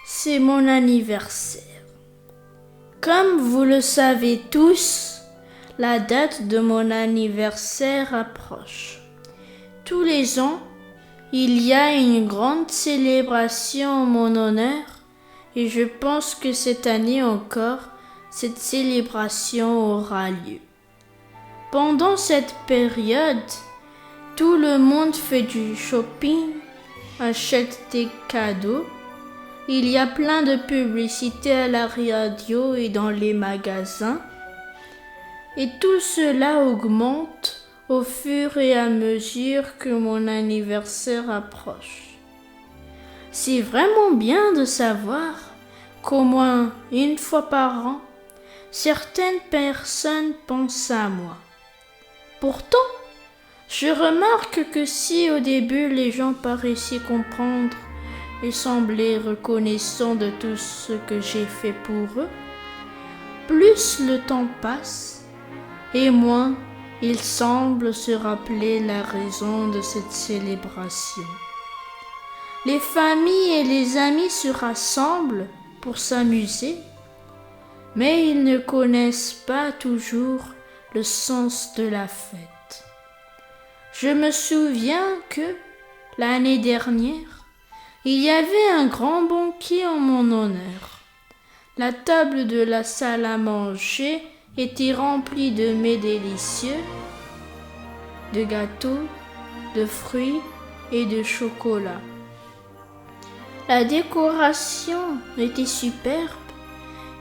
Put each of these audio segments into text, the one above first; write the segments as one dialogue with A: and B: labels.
A: c'est mon anniversaire. Comme vous le savez tous, la date de mon anniversaire approche. Tous les ans, il y a une grande célébration en mon honneur et je pense que cette année encore, cette célébration aura lieu. Pendant cette période, tout le monde fait du shopping, achète des cadeaux. Il y a plein de publicités à la radio et dans les magasins. Et tout cela augmente au fur et à mesure que mon anniversaire approche. C'est vraiment bien de savoir qu'au moins une fois par an, certaines personnes pensent à moi. Pourtant, je remarque que si au début les gens paraissaient comprendre et semblaient reconnaissants de tout ce que j'ai fait pour eux, plus le temps passe et moins ils semblent se rappeler la raison de cette célébration. Les familles et les amis se rassemblent pour s'amuser, mais ils ne connaissent pas toujours le sens de la fête. Je me souviens que, l'année dernière, il y avait un grand banquet en mon honneur. La table de la salle à manger était remplie de mets délicieux, de gâteaux, de fruits et de chocolat. La décoration était superbe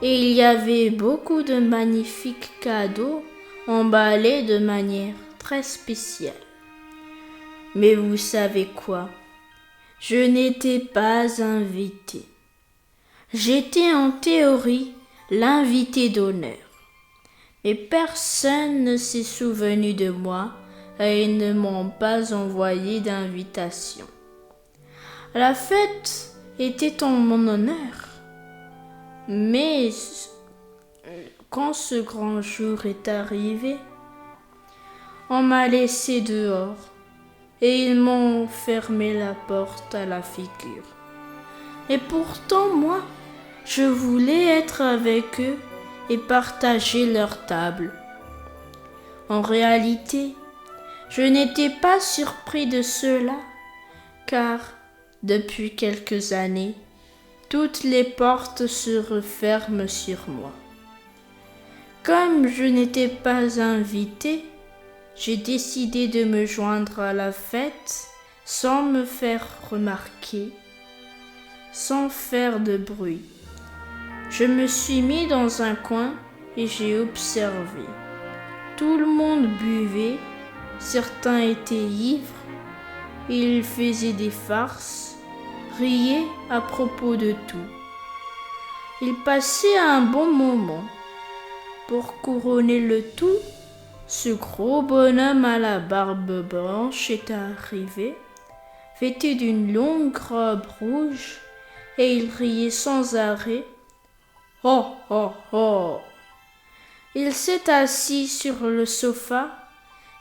A: et il y avait beaucoup de magnifiques cadeaux emballés de manière très spéciale. Mais vous savez quoi? Je n'étais pas invité. J'étais en théorie l'invité d'honneur. Mais personne ne s'est souvenu de moi et ils ne m'ont pas envoyé d'invitation. La fête était en mon honneur. Mais quand ce grand jour est arrivé, on m'a laissé dehors et ils m'ont fermé la porte à la figure. Et pourtant, moi, je voulais être avec eux et partager leur table. En réalité, je n'étais pas surpris de cela, car depuis quelques années, toutes les portes se referment sur moi. Comme je n'étais pas invité, j'ai décidé de me joindre à la fête sans me faire remarquer, sans faire de bruit. Je me suis mis dans un coin et j'ai observé. Tout le monde buvait, certains étaient ivres, ils faisaient des farces, riaient à propos de tout. Ils passaient un bon moment. Pour couronner le tout, ce gros bonhomme à la barbe blanche est arrivé, vêtu d'une longue robe rouge, et il riait sans arrêt. Oh, oh, oh! Il s'est assis sur le sofa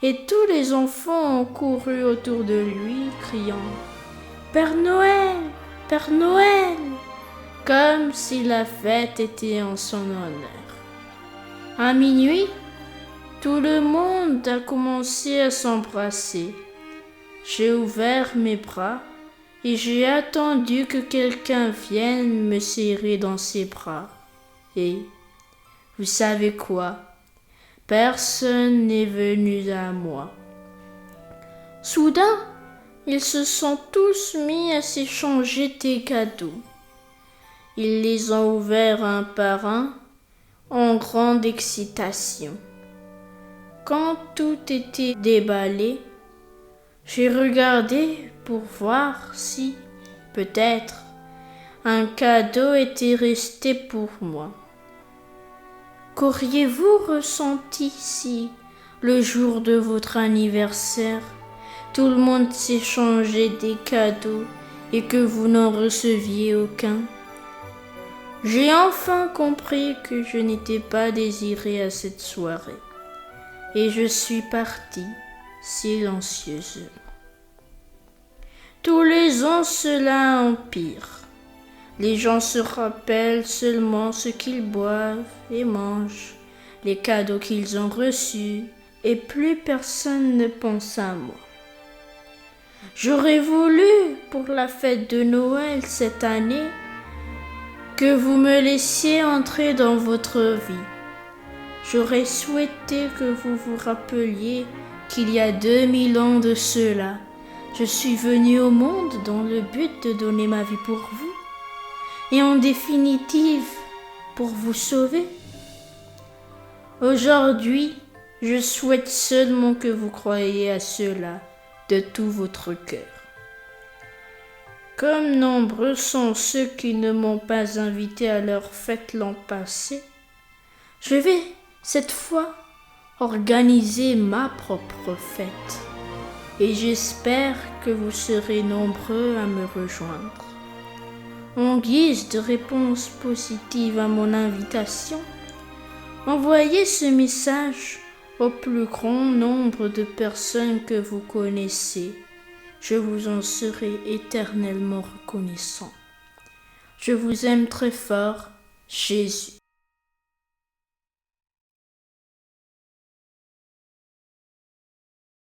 A: et tous les enfants ont couru autour de lui, criant « Père Noël! Père Noël !» comme si la fête était en son honneur. À minuit, tout le monde a commencé à s'embrasser. J'ai ouvert mes bras et j'ai attendu que quelqu'un vienne me serrer dans ses bras. Et, vous savez quoi? Personne n'est venu à moi. Soudain, ils se sont tous mis à s'échanger des cadeaux. Ils les ont ouverts un par un, en grande excitation. Quand tout était déballé, j'ai regardé pour voir si, peut-être, un cadeau était resté pour moi. Qu'auriez-vous ressenti si, le jour de votre anniversaire, tout le monde s'échangeait des cadeaux et que vous n'en receviez aucun? J'ai enfin compris que je n'étais pas désiré à cette soirée et je suis partie silencieusement. Tous les ans cela empire. Les gens se rappellent seulement ce qu'ils boivent et mangent, les cadeaux qu'ils ont reçus, et plus personne ne pense à moi. J'aurais voulu, pour la fête de Noël cette année, que vous me laissiez entrer dans votre vie. J'aurais souhaité que vous vous rappeliez qu'il y a 2000 ans de cela, je suis venu au monde dans le but de donner ma vie pour vous, et en définitive, pour vous sauver. Aujourd'hui, je souhaite seulement que vous croyiez à cela de tout votre cœur. Comme nombreux sont ceux qui ne m'ont pas invité à leur fête l'an passé, je vais, cette fois, organiser ma propre fête. Et j'espère que vous serez nombreux à me rejoindre. En guise de réponse positive à mon invitation, envoyez ce message au plus grand nombre de personnes que vous connaissez. Je vous en serai éternellement reconnaissant. Je vous aime très fort, Jésus.